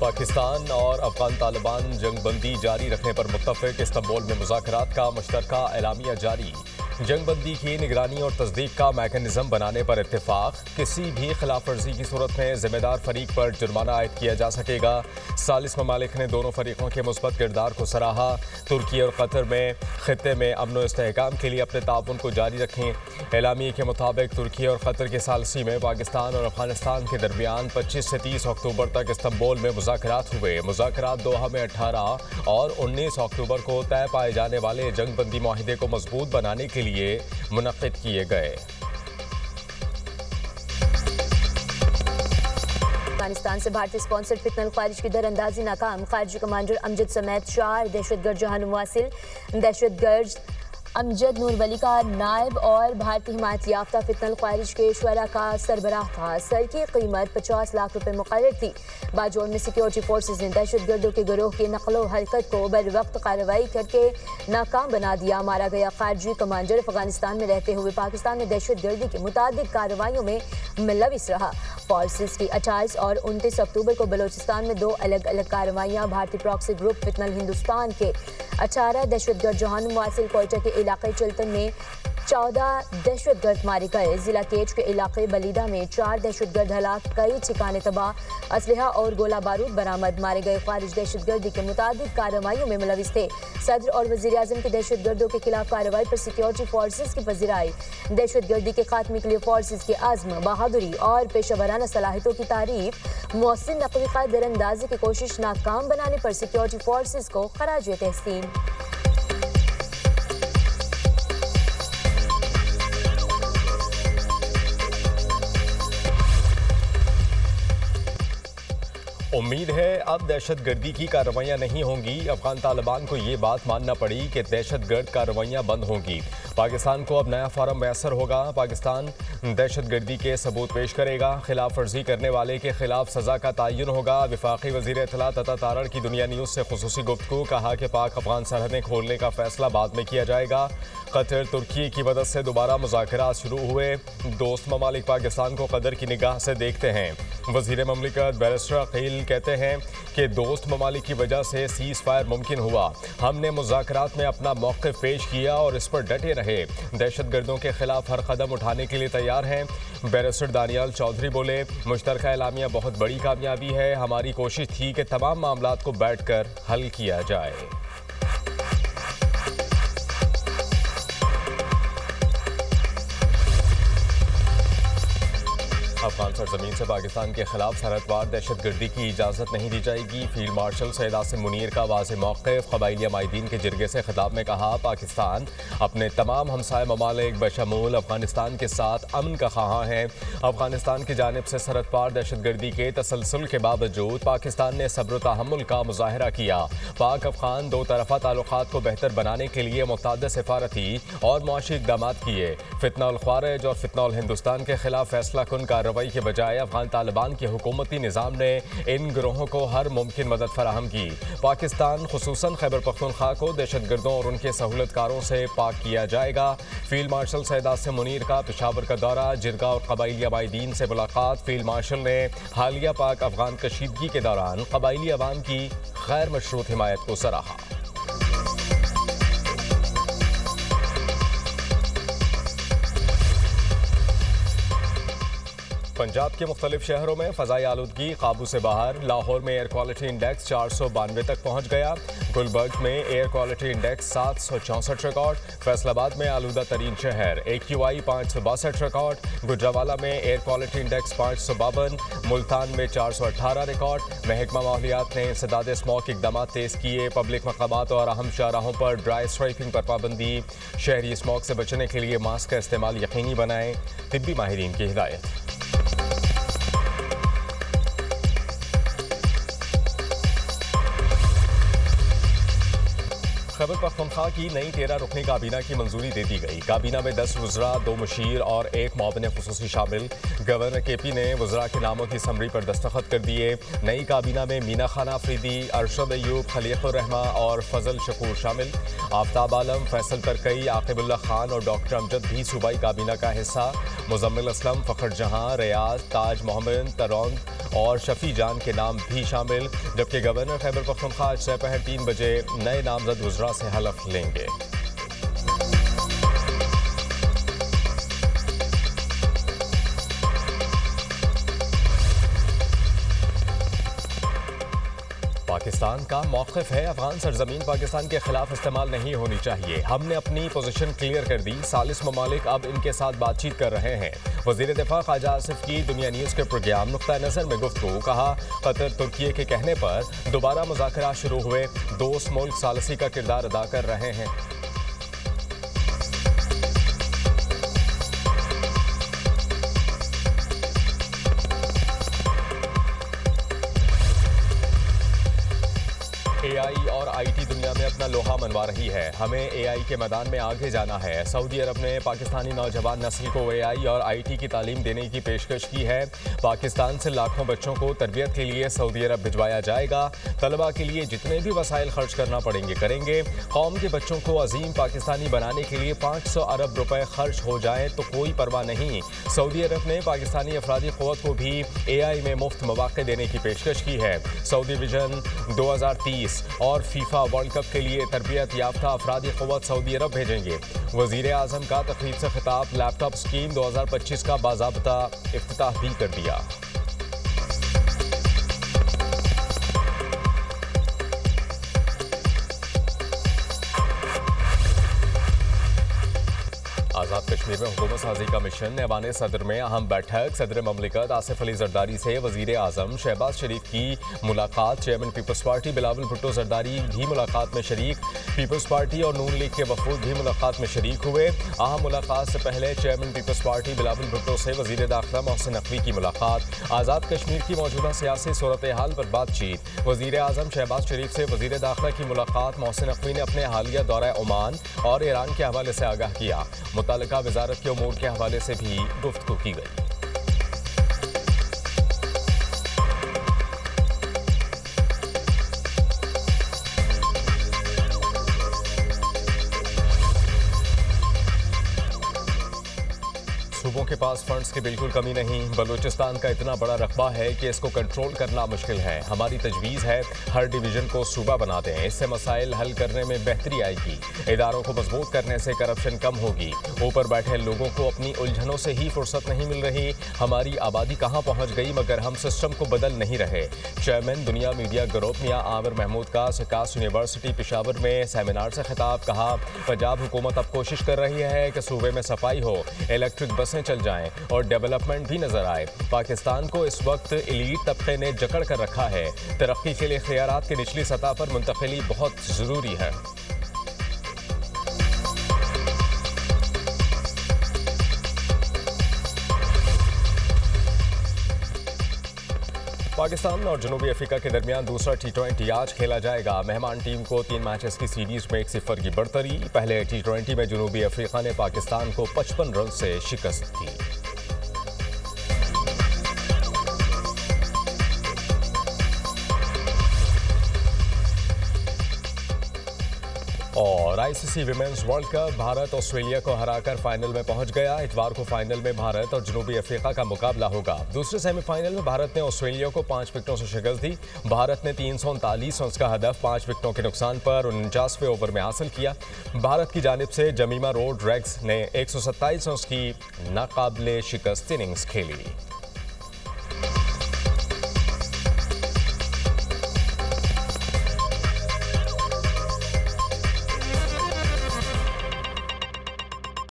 पाकिस्तान और अफगान तालिबान जंगबंदी जारी रखने पर मुत्तफिक। इस्तांबुल में मुज़ाकरात का मुश्तरका एलामिया जारी। जंगबंदी की निगरानी और तस्दीक का मैकेनिज्म बनाने पर इत्तेफाक। किसी भी खिलाफ वर्जी की सूरत में जिम्मेदार फरीक पर जुर्माना आयद किया जा सकेगा। सालिस ममालिक ने दोनों फरीकों के मुस्बत किरदार को सराहा। तुर्की और कतर में खित्ते में अमन व इस्तेहकाम के लिए अपने ताउन को जारी रखें। एलामी के मुताबिक तुर्की और कतर के सालसी में पाकिस्तान और अफगानिस्तान के दरमियान 25 से 30 अक्टूबर तक इस्तांबुल में मुज़ाकरात हुए। मुज़ाकरात दोहा में 18 और 19 अक्टूबर को तय पाए जाने वाले जंगबंदी माहिदे को मजबूत बनाने के लिए मुनक्किद किए गए। अफगानिस्तान से भारतीय स्पॉन्सर्ड फितनल ख्वारिज की दरअंदाजी नाकाम। खारजी कमांडर अमजद समेत 4 दहशतगर्द जहां मुवासिल। दहशतगर्द अमजद नूरवली का नायब और भारतीय हिमायत याफ्ता फितनल ख्वारिज के शुरा का सरबराह था। सर की कीमत 50 लाख रुपए मुकर्रर थी। बाजोड़ में सिक्योरिटी फोर्सेज ने दहशतगर्दों के गिरोह की नकलो हरकत को बर वक्त कार्रवाई करके नाकाम बना दिया। मारा गया खारजी कमांडर अफगानिस्तान में रहते हुए पाकिस्तान में दहशतगर्दी की मुतादिक कार्रवाइयों में मुलविस रहा। फोर्सेज की 28 और 29 अक्टूबर को बलोचिस्तान में 2 अलग अलग कार्रवाइयाँ। भारतीय प्रॉक्सी ग्रुप फितनल हिंदुस्तान के 18 दहशतगर्द जहां मुवासिल कोयटा के इलाके चलतन में 14 दहशतगर्द मारे गए। जिला केच के इलाके बलीदा में 4 दहशतगर्द हलाक, कई ठिकाने तबाह, असलहा और गोला बारूद बरामद। मारे गए ख्वारिज दहशतगर्दी के मुताबिक कार्रवाइयों में मुलविस थे। सदर और वज़ीर आज़म की दहशतगर्दों के खिलाफ कार्रवाई पर सिक्योरिटी फोर्सेज की पजीराई। दहशतगर्दी के खात्मे के लिए फोर्सेज के आज़म, बहादुरी और पेशेवराना सलाहियतों की तारीफ। मौसिन नकली का दरअंदाजी की कोशिश नाकाम बनाने पर सिक्योरिटी फोर्सेज को खराज तहसीन। उम्मीद है अब दहशतगर्दी की कार्रवाइयाँ नहीं होंगी। अफगान तालिबान को ये बात मानना पड़ी कि दहशतगर्द कार्रवाइयाँ बंद होंगी। पाकिस्तान को अब नया फार्म मैसर होगा। पाकिस्तान दहशतगर्दी के सबूत पेश करेगा। खिलाफ वर्जी करने वाले के खिलाफ सज़ा का तयन होगा। वफाकी वज़ीर इत्तलात अता तारड़ की दुनिया न्यूज़ से खुसूसी गुफ्तगू। कहा कि पाक अफगान सरहदें खोलने का फैसला बाद में किया जाएगा। कतर तुर्की की मदद से दोबारा मुज़ाकरात शुरू हुए। दोस्त ममालिक पाकिस्तान को कदर की निगाह से देखते हैं। वज़ीर ममलिकत बैरिस्टर अकील कहते हैं कि दोस्त ममालिक की वजह से सीज़ फायर मुमकिन हुआ। हमने मुज़ाकरात में अपना मौक़िफ़ पेश किया और इस पर डटे रहे। दहशतगर्दों के खिलाफ हर कदम उठाने के लिए तैयार हैं। बैरिस्टर दानियाल चौधरी बोले, मुश्तरका एलामिया बहुत बड़ी कामयाबी है। हमारी कोशिश थी कि तमाम मामलात को बैठ कर हल किया जाए। अफगान सरजमीन से पाकिस्तान के खिलाफ सरहदवार दहशतगर्दी की इजाज़त नहीं दी जाएगी। फील्ड मार्शल सैयद आसिम मुनीर का वाज़े मौक़िफ़। क़बाइलिया माहिदीन के जिरगे से खिताब में कहा, पाकिस्तान अपने तमाम हमसाय ममालिक बशमूल अफगानिस्तान के साथ अमन का ख़्वाह है। अफगानिस्तान की जानिब से सरहदपार दहशतगर्दी के तसलसल के बावजूद पाकिस्तान ने सब्र तहम्मुल का मुज़ाहरा किया। पाक अफगान दो तरफ़ा ताल्लुक़ात को बेहतर बनाने के लिए मुतअद्दिद सफारती और मुआशी इक़दाम किए। फितना उल ख्वारिज और फितना उल हिंदुस्तान के खिलाफ फैसला कुन कार्रवाई के बजाय अफगान तालिबान के हुकूमती निज़ाम ने इन गिरोहों को हर मुमकिन मदद फराहम की। पाकिस्तान खुसूसन खैबर पख्तूनख्वा को दहशतगर्दों और उनके सहूलतकारों से पाक किया जाएगा। फील्ड मार्शल सैयद आसिम मुनीर का पेशावर का दौरा, जिरगा और क़बाइली माहिदीन से मुलाकात। फील्ड मार्शल ने हालिया पाक अफगान कशीदगी के दौरान क़बाइली अवाम की गैर मशरूत हिमायत को सराहा। पंजाब के मुख्तलिफ शहरों में फ़ज़ाई आलूदगी काबू से बाहर। लाहौर में एयर क्वालिटी इंडेक्स 492 तक पहुँच गया। गुलबर्ग में air quality index 764 record. Faisalabad में आलूदा तरीन शहर। AQI 562 record. गुजरावाला में एयर क्वालिटी इंडेक्स 552। मुल्तान में 418 रिकॉर्ड। महकमा माहौलियात ने इंसदाद स्मॉग इक़दाम तेज़ किए। पब्लिक मकामात और अहम शाहराहों पर ड्राई स्ट्राइपिंग पर पाबंदी। शहरी स्मॉग से बचने के लिए मास्क का इस्तेमाल यकीनी बनाएं। तिब्बी माहिरीन की हिदायत। खैबर पख्तूनख्वा की नई 13 रुकनी काबीना की मंजूरी दे दी गई। काबीना में 10 वज़रा, 2 मुशीर और 1 मुआविन खुसूसी शामिल। गवर्नर केपी ने वज़रा के नामों की समरी पर दस्तखत कर दिए। नई काबीना में मीना खान अफरीदी, अरशद अयूब, खलीकुर रहमा और फजल शकूर शामिल। आफ्ताब आलम, फैसल तरकई, आकिबुल्ला खान और डॉक्टर अमजद भी सूबाई काबीना का हिस्सा। मुजम्मिल असलम, फ़खर जहां, रियाज, ताज मोहम्मद, तरौंद और शफी जान के नाम भी शामिल। जबकि गवर्नर खैबर पख्तूनख्वा आज दोपहर 3 बजे नए नामजद वज़रा से हलफ लेंगे। पाकिस्तान का मौक़िफ़ है, अफगान सरजमीन पाकिस्तान के खिलाफ इस्तेमाल नहीं होनी चाहिए। हमने अपनी पोजीशन क्लियर कर दी। सालिस ममालिक अब इनके साथ बातचीत कर रहे हैं। वज़ीर दिफा ख्वाजा आसिफ की दुनिया न्यूज़ के प्रोग्राम नुक्ता नज़र में गुफ्तगू। कहा, कतर तुर्की के कहने पर दोबारा मुज़ाकरात शुरू हुए। दोस्त मुल्क सालसी का किरदार अदा कर रहे हैं। AI और IT दुनिया में अपना लोहा मनवा रही है। हमें AI के मैदान में आगे जाना है। सऊदी अरब ने पाकिस्तानी नौजवान नस्ल को AI और IT की तालीम देने की पेशकश की है। पाकिस्तान से लाखों बच्चों को तरबियत के लिए सऊदी अरब भिजवाया जाएगा। तलबा के लिए जितने भी वसाइल खर्च करना पड़ेंगे करेंगे। कौम के बच्चों को अजीम पाकिस्तानी बनाने के लिए 500 अरब रुपए खर्च हो जाए तो कोई परवाह नहीं। सऊदी अरब ने पाकिस्तानी अफरादी क़ुव्वत को भी AI में मुफ्त मौक़े देने की पेशकश की है। सऊदी विजन 2030 और फीफा वर्ल्ड कप के लिए तरबियत याफ्ता अफरादी क़ुव्वत सऊदी अरब भेजेंगे। वज़ीर आज़म का तक़रीब से खिताब। लैपटॉप स्कीम 2025 का बाज़ाब्ता इफ्तिताह भी कर दिया। आज़ाद कश्मीर में हुकूमत साजी का मिशन। ऐवान सदर में अहम बैठक। सदर ममलिकत आसिफ अली जरदारी से वज़ीर आज़म शहबाज शरीफ की मुलाकात। चेयरमैन पीपल्स पार्टी बिलावल भुट्टो जरदारी भी मुलाकात में शरीक। पीपल्स पार्टी और नून लीग के वफूद भी मुलाकात में शरीक हुए। अहम मुलाकात से पहले चेयरमैन पीपल्स पार्टी बिलावल भुट्टो से वज़ीर दाखिला मोहसिन नकवी की मुलाकात। आज़ाद कश्मीर की मौजूदा सियासी सूरत हाल पर बातचीत। वज़ीर आज़म शहबाज शरीफ से वज़ीर दाखिला की मुलाकात। मोहसिन नकवी ने अपने हालिया दौरा ओमान और ईरान के हवाले से आगाह किया। मुतालिका वज़ारत के उमूर के हवाले से भी गुफ्तगू की गई। सूबों के पास फंड्स की बिल्कुल कमी नहीं। बलूचिस्तान का इतना बड़ा रकबा है कि इसको कंट्रोल करना मुश्किल है। हमारी तजवीज़ है हर डिवीज़न को सूबा बना दें। इससे मसाइल हल करने में बेहतरी आएगी। इदारों को मजबूत करने से करप्शन कम होगी। ऊपर बैठे लोगों को अपनी उलझनों से ही फुर्सत नहीं मिल रही। हमारी आबादी कहाँ पहुँच गई मगर हम सिस्टम को बदल नहीं रहे। चेयरमैन दुनिया मीडिया ग्रुप मियां आमिर महमूद का सिकास यूनिवर्सिटी पेशावर में सेमिनार से खिताब। कहा, पंजाब हुकूमत अब कोशिश कर रही है कि सूबे में सफाई हो, इलेक्ट्रिक बसें चल जाएं और डेवलपमेंट भी नजर आए। पाकिस्तान को इस वक्त एलीट तबके ने जकड़ कर रखा है। तरक्की के लिए ख्यारात की निचली सतह पर मुंतकिली बहुत जरूरी है। पाकिस्तान और जनूबी अफ्रीका के दरमियान दूसरा T20 आज खेला जाएगा। मेहमान टीम को 3 मैचेस की सीरीज में 1-0 की बढ़तरी। पहले T20 में जनूबी अफ्रीका ने पाकिस्तान को 55 रन से शिकस्त दी। और ICC women's world cup Bharat Australia को हराकर फाइनल में पहुंच गया। इतवार को फाइनल में भारत और जनूबी अफ्रीका का मुकाबला होगा। दूसरे सेमीफाइनल में भारत ने ऑस्ट्रेलिया को 5 विकेटों से शिकस्त दी। भारत ने 339 रन का हदफ 5 विकेटों के नुकसान पर 49वें ओवर में हासिल किया। भारत की जानिब से जमीमा रोड्रिग्स ने 127 रन की नाकाबिले शिकस्त इनिंग्स खेली।